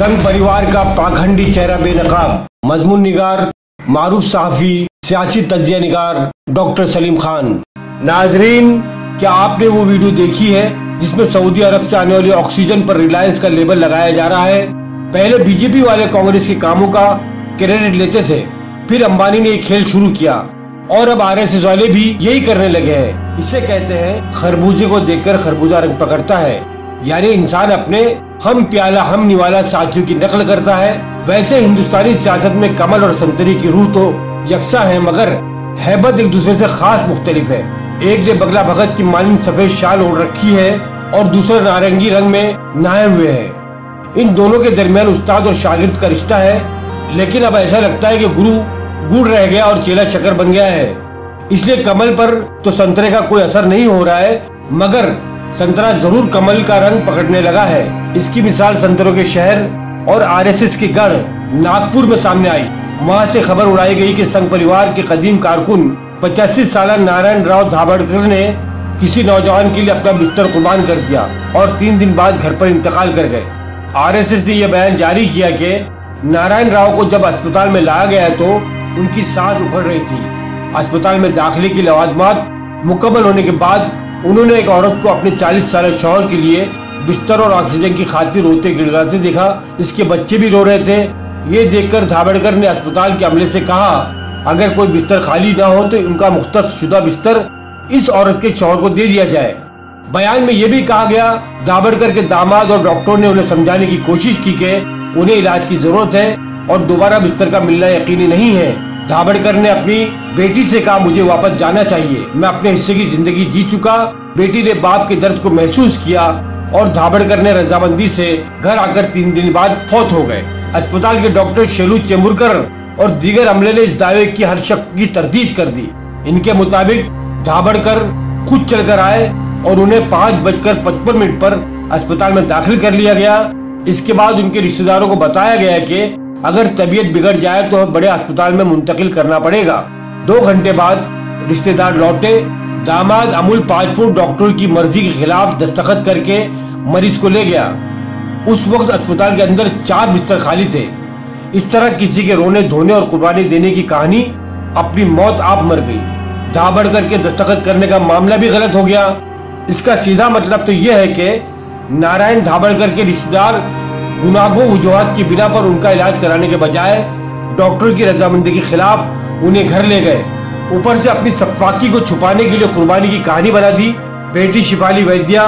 संघ परिवार का पाखंडी चेहरा बेनकाब, मजमून निगार, मारूफ सहाफी, सियासी तज्जिया निगार डॉक्टर सलीम खान। नाजरीन, क्या आपने वो वीडियो देखी है जिसमें सऊदी अरब से आने वाली ऑक्सीजन पर रिलायंस का लेबल लगाया जा रहा है? पहले बीजेपी वाले कांग्रेस के कामों का क्रेडिट लेते थे, फिर अंबानी ने एक खेल शुरू किया और अब आरएसएस वाले भी यही करने लगे हैं। इसे कहते हैं खरबूजे को देखकर खरबूजा रंग पकड़ता है, यानी इंसान अपने हम प्याला हम निवाला साथियों की नकल करता है। वैसे हिंदुस्तानी सियासत में कमल और संतरी की रूह तो यकसा है, मगर हैबत एक दूसरे से खास मुख्तलिफ है। एक ने बगला भगत की मालिन सफेद शाल ओढ़ रखी है और दूसरा नारंगी रंग में नहाए हुए है। इन दोनों के दरमियान उस्ताद और शागिर्द का रिश्ता है, लेकिन अब ऐसा लगता है कि गुरु गुड़ रह गया और चेला चक्कर बन गया है। इसलिए कमल पर तो संतरे का कोई असर नहीं हो रहा है, मगर संतरा जरूर कमल का रंग पकड़ने लगा है। इसकी मिसाल संतरों के शहर और आरएसएस के गढ़ नागपुर में सामने आई। वहां से खबर उड़ाई गई कि संघ परिवार के कदीम कारकुन 85 साल नारायण राव धाबड़कर ने किसी नौजवान के लिए अपना बिस्तर कुर्बान कर दिया और 3 दिन बाद घर पर इंतकाल कर गए। आरएसएस ने यह बयान जारी किया कि नारायण राव को जब अस्पताल में लाया गया तो उनकी सांस उखड़ रही थी। अस्पताल में दाखिले की लवाजमात मुकम्मल होने के बाद उन्होंने एक औरत को अपने 40 साल शौहर के लिए बिस्तर और ऑक्सीजन की खातिर रोते गिड़गिड़ाते देखा। इसके बच्चे भी रो रहे थे। ये देखकर धाबड़कर ने अस्पताल के अमले से कहा, अगर कोई बिस्तर खाली ना हो तो उनका मुख्तस शुदा बिस्तर इस औरत के शौहर को दे दिया जाए। बयान में यह भी कहा गया, धाबड़कर के दामाद और डॉक्टरों ने उन्हें समझाने की कोशिश की कि उन्हें इलाज की जरूरत है और दोबारा बिस्तर का मिलना यकीनी नहीं है। धाबड़कर ने अपनी बेटी से कहा, मुझे वापस जाना चाहिए, मैं अपने हिस्से की जिंदगी जी चुका। बेटी ने बाप के दर्द को महसूस किया और धाबड़कर ने रजामंदी से घर आकर 3 दिन बाद फौत हो गए। अस्पताल के डॉक्टर शेलू चेंबुरकर और दीगर अमले ने इस दावे की हर शक की तरदीद कर दी। इनके मुताबिक धाबड़कर खुद चलकर आए और उन्हें 5:55 पर अस्पताल में दाखिल कर लिया गया। इसके बाद उनके रिश्तेदारों को बताया गया कि अगर तबीयत बिगड़ जाए तो बड़े अस्पताल में मुंतकिल करना पड़ेगा। 2 घंटे बाद रिश्तेदार लौटे। दामाद अमूल 5 फुट डॉक्टर की मर्जी के खिलाफ दस्तखत करके मरीज को ले गया। उस वक्त अस्पताल के अंदर 4 बिस्तर खाली थे। इस तरह किसी के रोने धोने और कुर्बानी देने की कहानी अपनी मौत आप मर गई। धाबड़कर के दस्तखत करने का मामला भी गलत हो गया। इसका सीधा मतलब तो यह है कि नारायण धाबड़कर के रिश्तेदार गुनाहों वजूहात की बिना पर उनका इलाज कराने के बजाय डॉक्टर की रजामंदी के खिलाफ उन्हें घर ले गए। ऊपर से अपनी सफाकी को छुपाने के लिए कुर्बानी की कहानी बना दी। बेटी शिफाली वैद्या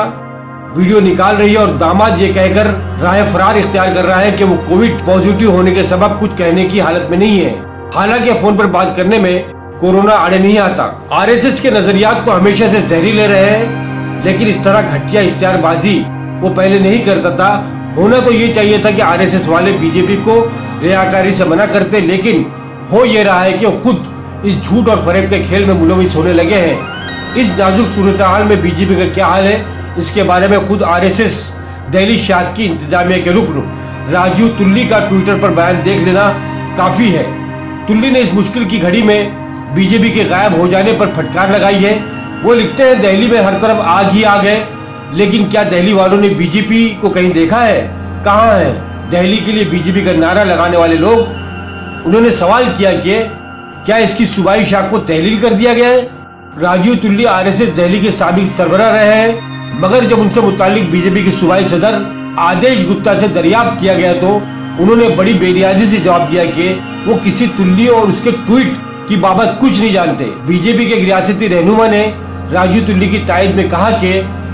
वीडियो निकाल रही है और दामाद ये कहकर राह फरार इख्तियार कर रहा है कि वो कोविड पॉजिटिव होने के सबब कुछ कहने की हालत में नहीं है। हालांकि फोन पर बात करने में कोरोना आड़े नहीं आता। आरएसएस के नजरियात तो हमेशा से जहरीले रहे हैं, लेकिन इस तरह घटिया इख्तियारबाजी वो पहले नहीं करता था। होना तो ये चाहिए था कि आरएसएस वाले बीजेपी को रियाकारी से मना करते, लेकिन हो ये रहा है कि खुद इस झूठ और फरेब के खेल में मुलविस होने लगे हैं। इस नाजुक सूरत हाल में बीजेपी का क्या हाल है, इसके बारे में खुद आरएसएस दिल्ली शाख की इंतजामिया के रुकन राजीव तुल्ली का ट्विटर पर बयान देख लेना काफी है। तुल्ली ने इस मुश्किल की घड़ी में बीजेपी के गायब हो जाने पर फटकार लगाई है। वो लिखते हैं, दिल्ली में हर तरफ आग ही आग है, लेकिन क्या दिल्ली वालों ने बीजेपी को कहीं देखा है? कहाँ है दिल्ली के लिए बीजेपी का नारा लगाने वाले लोग? उन्होंने सवाल किया कि क्या इसकी सूबाई शाख को तहलील कर दिया गया है? राजीव तुल्ली आरएसएस दिल्ली के साबिक सरबराह रहे हैं, मगर जब उनसे मुतालिक बीजेपी के सूबाई सदर आदेश गुप्ता से दरियाफ्त किया गया तो उन्होंने बड़ी बेनियाजी से जवाब दिया कि वो किसी तुल्ली और उसके ट्वीट की बाबत कुछ नहीं जानते। बीजेपी के रियासती रहनुमा ने राजीव तुल्ली की तायद में कहा कि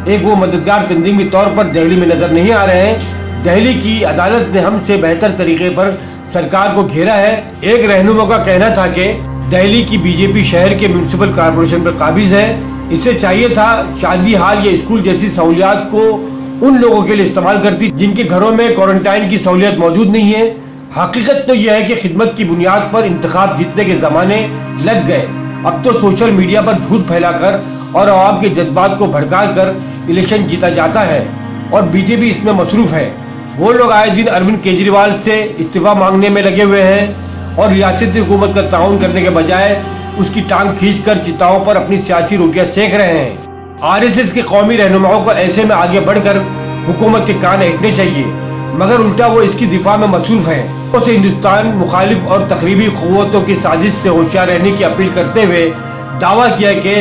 एक वो मददगार तंजीम के तौर पर दिल्ली में नजर नहीं आ रहे हैं। दिल्ली की अदालत ने हमसे बेहतर तरीके पर सरकार को घेरा है। एक रहनुमा का कहना था कि दिल्ली की बीजेपी शहर के म्यूनिसिपल कॉर्पोरेशन पर काबिज है। इसे चाहिए था शादी हाल या स्कूल जैसी सहूलियात को उन लोगों के लिए इस्तेमाल करती जिनके घरों में क्वारंटाइन की सहूलियत मौजूद नहीं है। हकीकत तो यह है कि खिदमत की बुनियाद पर इंतखाब जीतने के जमाने लग गए। अब तो सोशल मीडिया पर झूठ फैलाकर और आवाम के जज्बात को भड़का कर इलेक्शन जीता जाता है और बीजेपी इसमें मसरूफ है। वो लोग आए दिन अरविंद केजरीवाल से इस्तीफा मांगने में लगे हुए हैं और रियासती हुकूमत का ताउन करने के बजाय उसकी टांग खींचकर चिताओं पर अपनी सियासी रोटियां सेक रहे हैं। आरएसएस के कौमी रहनुमाओं को ऐसे में आगे बढ़कर हुकूमत के कान ऐंठने चाहिए। मगर उल्टा वो इसकी दिफा में मसरूफ है। उसे हिंदुस्तान मुखालिफ और तकरीबी क़ुव्वतों की साजिश से होशियार रहने की अपील करते हुए दावा किया कि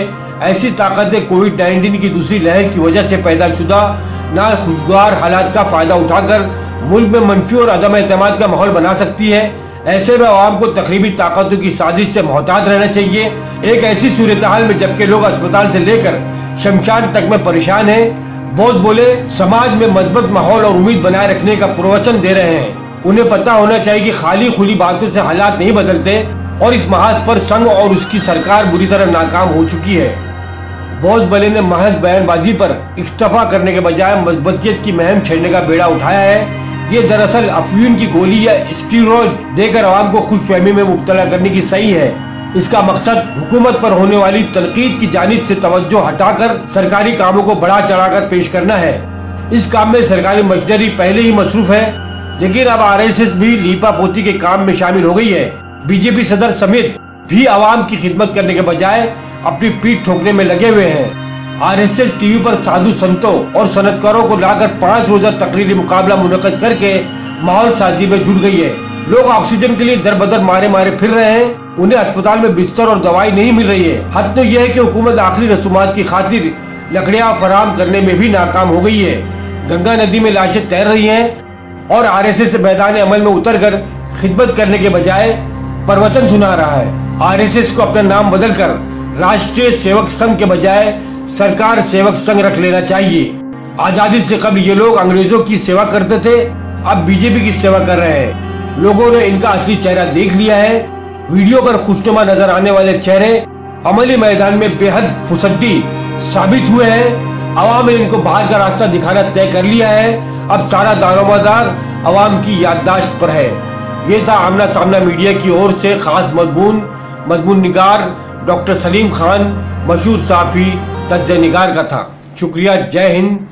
ऐसी ताकतें कोविड-19 की दूसरी लहर की वजह से पैदा शुदा नाखुशगवार हालात का फायदा उठाकर मुल्क में मनफी और अदम एतमाद का माहौल बना सकती है। ऐसे में आवाम को तकरीबी ताकतों की साजिश से मोहतात रहना चाहिए। एक ऐसी सूरत हाल में जबकि लोग अस्पताल से लेकर शमशान तक में परेशान हैं, बोस बोले समाज में मजबूत माहौल और उम्मीद बनाए रखने का प्रवचन दे रहे हैं। उन्हें पता होना चाहिए कि खाली खुली बातों से हालात नहीं बदलते और इस महाज पर संघ और उसकी सरकार बुरी तरह नाकाम हो चुकी है। बोस बले ने महज बयानबाजी पर इस्तीफा करने के बजाय मजबूतियत की मुहिम छेड़ने का बेड़ा उठाया है। ये दरअसल अफीम की गोली या स्टीरॉयड देकर आवाम को खुशफहमी में मुब्तला करने की सही है। इसका मकसद हुकूमत पर होने वाली तनकीद की जानिब से तवज्जो हटाकर सरकारी कामों को बढ़ा चढ़ाकर पेश करना है। इस काम में सरकारी मशीनरी पहले ही मसरूफ है, लेकिन अब RSS भी लीपा पोती के काम में शामिल हो गई है। बीजेपी सदर समेत भी आवाम की खिदमत करने के बजाय अपनी पीठ ठोकने में लगे हुए हैं। RSS टीवी पर साधु संतों और सनतकारों को लाकर 5 रोजा तकरीरी मुकाबला मुनक़द करके माहौल साजी में जुट गई है। लोग ऑक्सीजन के लिए दर बदर मारे मारे फिर रहे हैं। उन्हें अस्पताल में बिस्तर और दवाई नहीं मिल रही है। हद तो यह है कि हुकूमत आखिरी रसूमात की खातिर लकड़ियां फराहम करने में भी नाकाम हो गई है। गंगा नदी में लाशें तैर रही हैं और RSS मैदान अमल में उतरकर खिदमत करने के बजाय प्रवचन सुना रहा है। RSS को अपना नाम बदलकर राष्ट्रीय सेवक संघ के बजाय सरकार सेवक संघ रख लेना चाहिए। आजादी से कबल ये लोग अंग्रेजों की सेवा करते थे, अब बीजेपी की सेवा कर रहे हैं। लोगों ने इनका असली चेहरा देख लिया है। वीडियो पर खुशनुमा नजर आने वाले चेहरे अमली मैदान में बेहद फुसड्डी साबित हुए हैं। अवाम ने इनको बाहर का रास्ता दिखाना तय कर लिया है। अब सारा दारोमदार अवाम की याददाश्त पर है। ये था आमना सामना मीडिया की ओर से खास मजमून निगार डॉक्टर सलीम खान, मशहूर साफी तज्ज़िया निगार का था। शुक्रिया। जय हिंद,